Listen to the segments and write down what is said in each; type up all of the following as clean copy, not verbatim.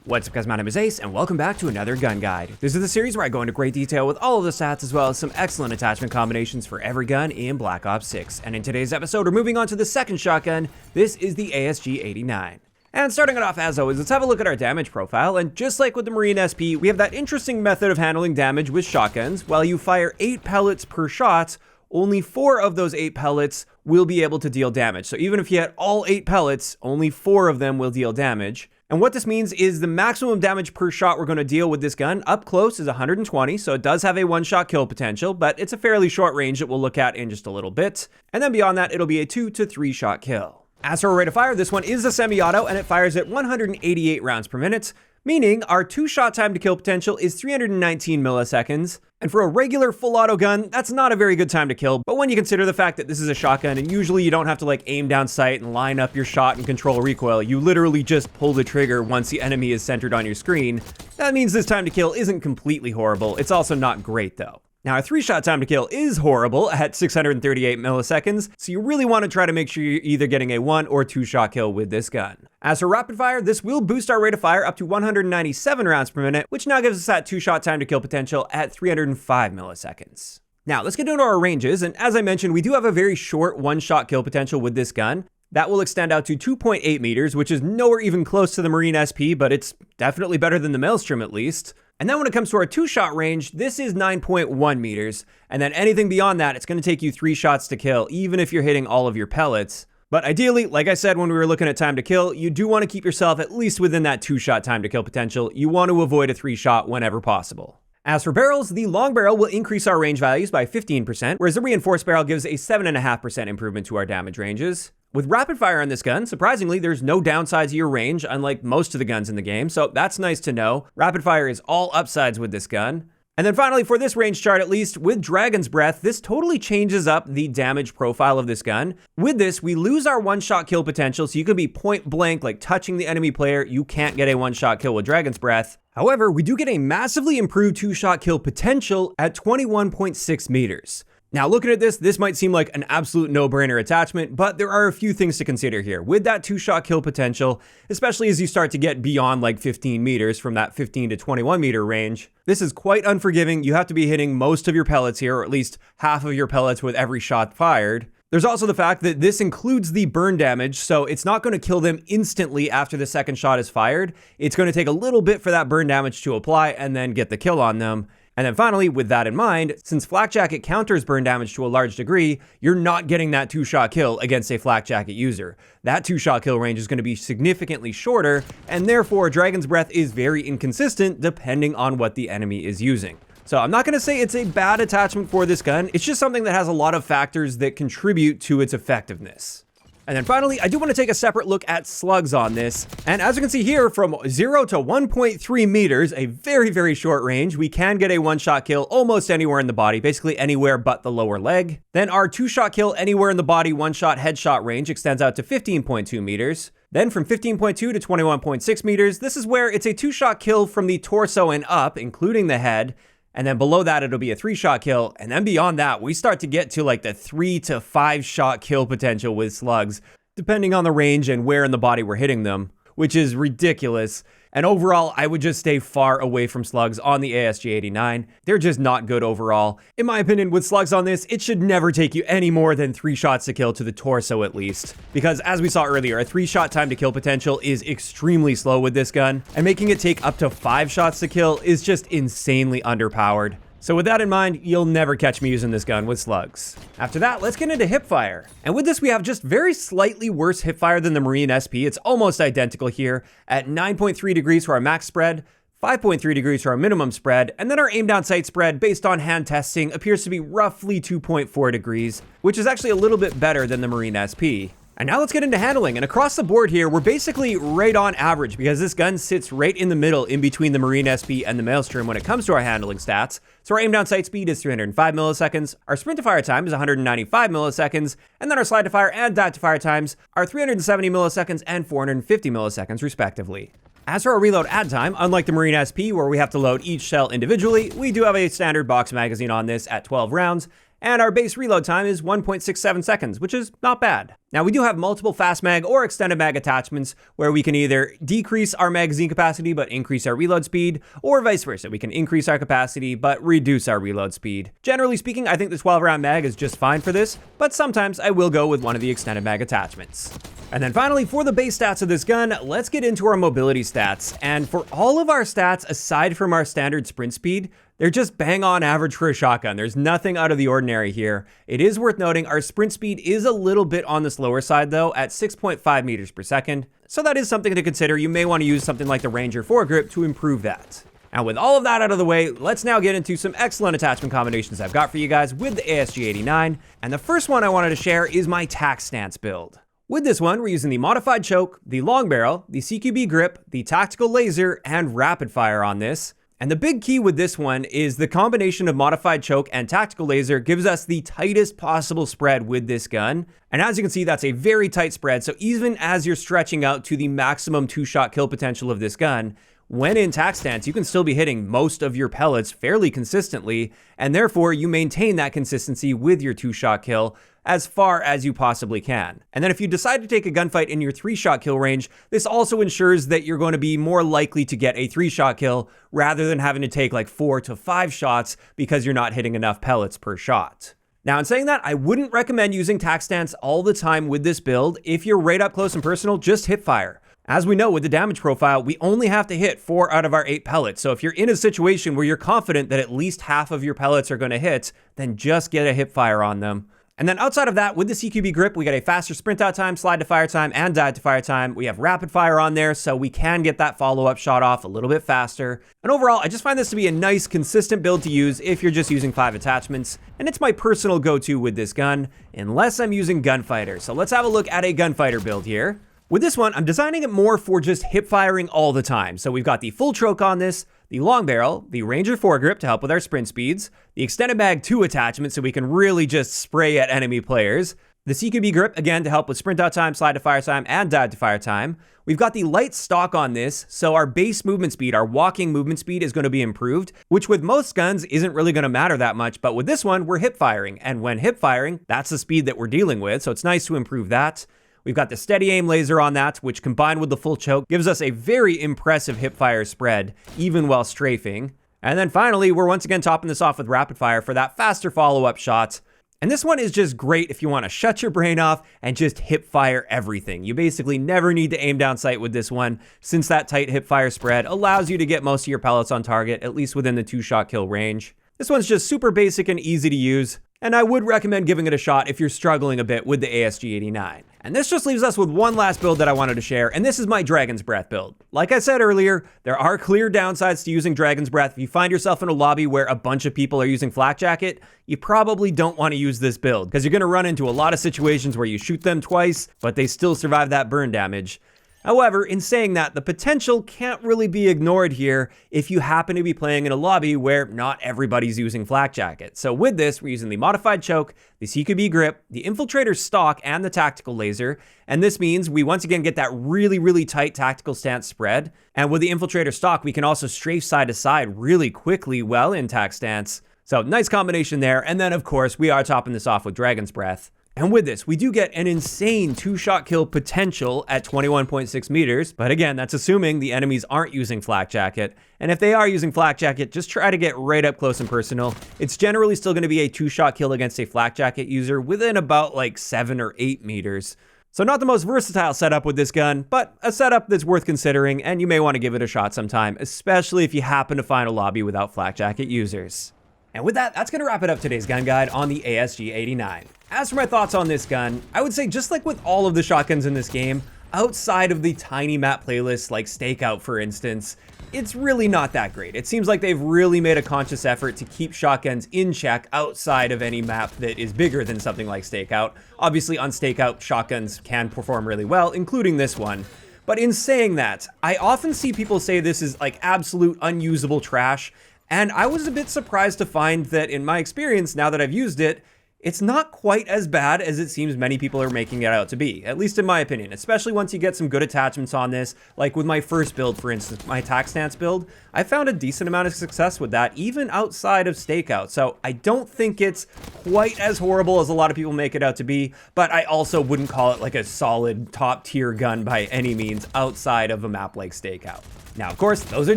What's up guys, my name is Ace, and welcome back to another gun guide. This is the series where I go into great detail with all of the stats as well as some excellent attachment combinations for every gun in Black Ops 6. And in today's episode, we're moving on to the second shotgun. This is the ASG-89. And starting it off as always, let's have a look at our damage profile, and just like with the Marine SP, we have that interesting method of handling damage with shotguns. While you fire 8 pellets per shot, only 4 of those 8 pellets will be able to deal damage. So even if you hit all 8 pellets, only 4 of them will deal damage. And what this means is the maximum damage per shot we're going to deal with this gun up close is 120, so it does have a one-shot kill potential, but it's a fairly short range that we'll look at in just a little bit. And then beyond that, it'll be a 2 to 3 shot kill. As for our rate of fire, this one is a semi-auto and it fires at 188 rounds per minute, meaning our 2-shot time to kill potential is 319 milliseconds. And for a regular full auto gun, that's not a very good time to kill, but when you consider the fact that this is a shotgun and usually you don't have to like aim down sight and line up your shot and control recoil, you literally just pull the trigger once the enemy is centered on your screen, that means this time to kill isn't completely horrible. It's also not great though. Now, our 3-shot time to kill is horrible at 638 milliseconds, so you really want to try to make sure you're either getting a 1 or 2-shot kill with this gun. As for rapid fire, this will boost our rate of fire up to 197 rounds per minute, which now gives us that 2-shot time to kill potential at 305 milliseconds. Now, let's get into our ranges, and as I mentioned, we do have a very short 1-shot kill potential with this gun. That will extend out to 2.8 meters, which is nowhere even close to the Marine SP, but it's definitely better than the Maelstrom at least. And then when it comes to our 2-shot range, this is 9.1 meters. And then anything beyond that, it's going to take you 3 shots to kill, even if you're hitting all of your pellets. But ideally, like I said when we were looking at time to kill, you do want to keep yourself at least within that 2-shot time to kill potential. You want to avoid a 3-shot whenever possible. As for barrels, the long barrel will increase our range values by 15%, whereas the reinforced barrel gives a 7.5% improvement to our damage ranges. With rapid fire on this gun, surprisingly, there's no downsides to your range, unlike most of the guns in the game, so that's nice to know. Rapid fire is all upsides with this gun. And then finally, for this range chart at least, with Dragon's Breath, this totally changes up the damage profile of this gun. With this, we lose our 1-shot kill potential, so you can be point blank, like touching the enemy player. You can't get a 1-shot kill with Dragon's Breath. However, we do get a massively improved 2-shot kill potential at 21.6 meters. Now, looking at this might seem like an absolute no-brainer attachment, but there are a few things to consider here. With that 2-shot kill potential, especially as you start to get beyond like 15 meters from that 15 to 21 meter range, this is quite unforgiving. You have to be hitting most of your pellets here, or at least half of your pellets with every shot fired. There's also the fact that this includes the burn damage, so it's not going to kill them instantly after the second shot is fired. It's going to take a little bit for that burn damage to apply and then get the kill on them. And then finally, with that in mind, since Flak Jacket counters burn damage to a large degree, you're not getting that 2-shot kill against a Flak Jacket user. That 2-shot kill range is going to be significantly shorter, and therefore Dragon's Breath is very inconsistent depending on what the enemy is using. So I'm not going to say it's a bad attachment for this gun, it's just something that has a lot of factors that contribute to its effectiveness. And then finally, I do want to take a separate look at slugs on this. And as you can see here, from 0 to 1.3 meters, a very, very short range, we can get a 1-shot kill almost anywhere in the body, basically anywhere but the lower leg. Then our 2-shot kill anywhere in the body 1-shot headshot range extends out to 15.2 meters. Then from 15.2 to 21.6 meters, this is where it's a 2-shot kill from the torso and up, including the head. And then below that, it'll be a 3-shot kill. And then beyond that, we start to get to like the 3 to 5-shot kill potential with slugs, depending on the range and where in the body we're hitting them, which is ridiculous. And overall, I would just stay far away from slugs on the ASG-89. They're just not good overall. In my opinion, with slugs on this, it should never take you any more than 3 shots to kill to the torso at least. Because as we saw earlier, a 3-shot time to kill potential is extremely slow with this gun, and making it take up to 5 shots to kill is just insanely underpowered. So with that in mind, you'll never catch me using this gun with slugs. After that, let's get into Hipfire. And with this, we have just very slightly worse Hipfire than the Marine SP. It's almost identical here at 9.3 degrees for our max spread, 5.3 degrees for our minimum spread, and then our aim down sight spread based on hand testing appears to be roughly 2.4 degrees, which is actually a little bit better than the Marine SP. And now let's get into handling, and across the board here, we're basically right on average because this gun sits right in the middle in between the Marine SP and the Maelstrom when it comes to our handling stats. So our aim down sight speed is 305 milliseconds, our sprint to fire time is 195 milliseconds, and then our slide to fire and dive to fire times are 370 milliseconds and 450 milliseconds respectively. As for our reload add time, unlike the Marine SP where we have to load each shell individually, we do have a standard box magazine on this at 12 rounds, And our base reload time is 1.67 seconds, which is not bad. Now we do have multiple fast mag or extended mag attachments where we can either decrease our magazine capacity but increase our reload speed, or vice versa. We can increase our capacity but reduce our reload speed. Generally speaking, I think the 12 round mag is just fine for this, but sometimes I will go with one of the extended mag attachments. And then finally, for the base stats of this gun, let's get into our mobility stats. And for all of our stats, aside from our standard sprint speed, they're just bang on average for a shotgun. There's nothing out of the ordinary here. It is worth noting our sprint speed is a little bit on the slower side though, at 6.5 meters per second. So that is something to consider. You may want to use something like the Ranger foregrip to improve that. And with all of that out of the way, let's now get into some excellent attachment combinations I've got for you guys with the ASG-89. And the first one I wanted to share is my tack stance build. With this one, we're using the modified choke, the long barrel, the CQB grip, the tactical laser, and rapid fire on this. And the big key with this one is the combination of modified choke and tactical laser gives us the tightest possible spread with this gun. And as you can see, that's a very tight spread. So even as you're stretching out to the maximum 2-shot kill potential of this gun, when in tack stance, you can still be hitting most of your pellets fairly consistently, and therefore you maintain that consistency with your 2-shot kill as far as you possibly can. And then if you decide to take a gunfight in your 3-shot kill range, this also ensures that you're going to be more likely to get a 3-shot kill rather than having to take like 4 to 5 shots because you're not hitting enough pellets per shot. Now, in saying that, I wouldn't recommend using tack stance all the time with this build. If you're right up close and personal, just Hipfire. As we know with the damage profile, we only have to hit 4 out of our 8 pellets. So if you're in a situation where you're confident that at least half of your pellets are going to hit, then just get a Hipfire on them. And then outside of that, with the CQB grip, we get a faster sprint out time, slide to fire time, and dive to fire time. We have rapid fire on there, so we can get that follow-up shot off a little bit faster. And overall, I just find this to be a nice, consistent build to use if you're just using 5 attachments. And it's my personal go-to with this gun, unless I'm using Gunfighter. So let's have a look at a Gunfighter build here. With this one, I'm designing it more for just hip firing all the time. So we've got the full choke on this, the long barrel, the Ranger foregrip to help with our sprint speeds, the extended mag 2 attachment so we can really just spray at enemy players, the CQB grip, again, to help with sprint out time, slide to fire time, and dive to fire time. We've got the light stock on this, so our base movement speed, our walking movement speed is going to be improved, which with most guns isn't really going to matter that much, but with this one, we're hip firing, and when hip firing, that's the speed that we're dealing with, so it's nice to improve that. We've got the steady aim laser on that, which combined with the full choke gives us a very impressive hipfire spread, even while strafing. And then finally, we're once again topping this off with rapid fire for that faster follow-up shot. And this one is just great if you want to shut your brain off and just hipfire everything. You basically never need to aim down sight with this one, since that tight hipfire spread allows you to get most of your pellets on target, at least within the 2-shot kill range. This one's just super basic and easy to use, and I would recommend giving it a shot if you're struggling a bit with the ASG-89. And this just leaves us with one last build that I wanted to share, and this is my Dragon's Breath build. Like I said earlier, there are clear downsides to using Dragon's Breath. If you find yourself in a lobby where a bunch of people are using Flak Jacket, you probably don't want to use this build, because you're going to run into a lot of situations where you shoot them twice, but they still survive that burn damage. However, in saying that, the potential can't really be ignored here if you happen to be playing in a lobby where not everybody's using Flak Jacket. So with this, we're using the modified choke, the CQB grip, the infiltrator stock, and the tactical laser. And this means we once again get that really, really tight tactical stance spread. And with the infiltrator stock, we can also strafe side to side really quickly while in tac stance. So nice combination there. And then of course, we are topping this off with Dragon's Breath. And with this, we do get an insane 2-shot kill potential at 21.6 meters. But again, that's assuming the enemies aren't using Flak Jacket. And if they are using Flak Jacket, just try to get right up close and personal. It's generally still going to be a 2-shot kill against a Flak Jacket user within about like 7 or 8 meters. So not the most versatile setup with this gun, but a setup that's worth considering, and you may want to give it a shot sometime, especially if you happen to find a lobby without Flak Jacket users. And with that, that's going to wrap it up today's gun guide on the ASG-89. As for my thoughts on this gun, I would say just like with all of the shotguns in this game, outside of the tiny map playlists like Stakeout for instance, it's really not that great. It seems like they've really made a conscious effort to keep shotguns in check outside of any map that is bigger than something like Stakeout. Obviously on Stakeout, shotguns can perform really well, including this one. But in saying that, I often see people say this is like absolute unusable trash. And I was a bit surprised to find that in my experience, now that I've used it, It's not quite as bad as it seems many people are making it out to be, at least in my opinion, especially once you get some good attachments on this. Like with my first build, for instance, my attack stance build, I found a decent amount of success with that, even outside of stakeout. So I don't think it's quite as horrible as a lot of people make it out to be, but I also wouldn't call it like a solid top tier gun by any means outside of a map like stakeout. Now, of course, those are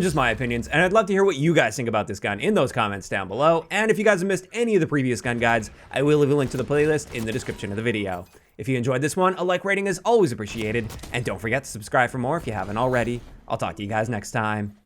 just my opinions, and I'd love to hear what you guys think about this gun in those comments down below. And if you guys have missed any of the previous gun guides, I will leave a link to the playlist in the description of the video. If you enjoyed this one, a like rating is always appreciated, and don't forget to subscribe for more if you haven't already. I'll talk to you guys next time.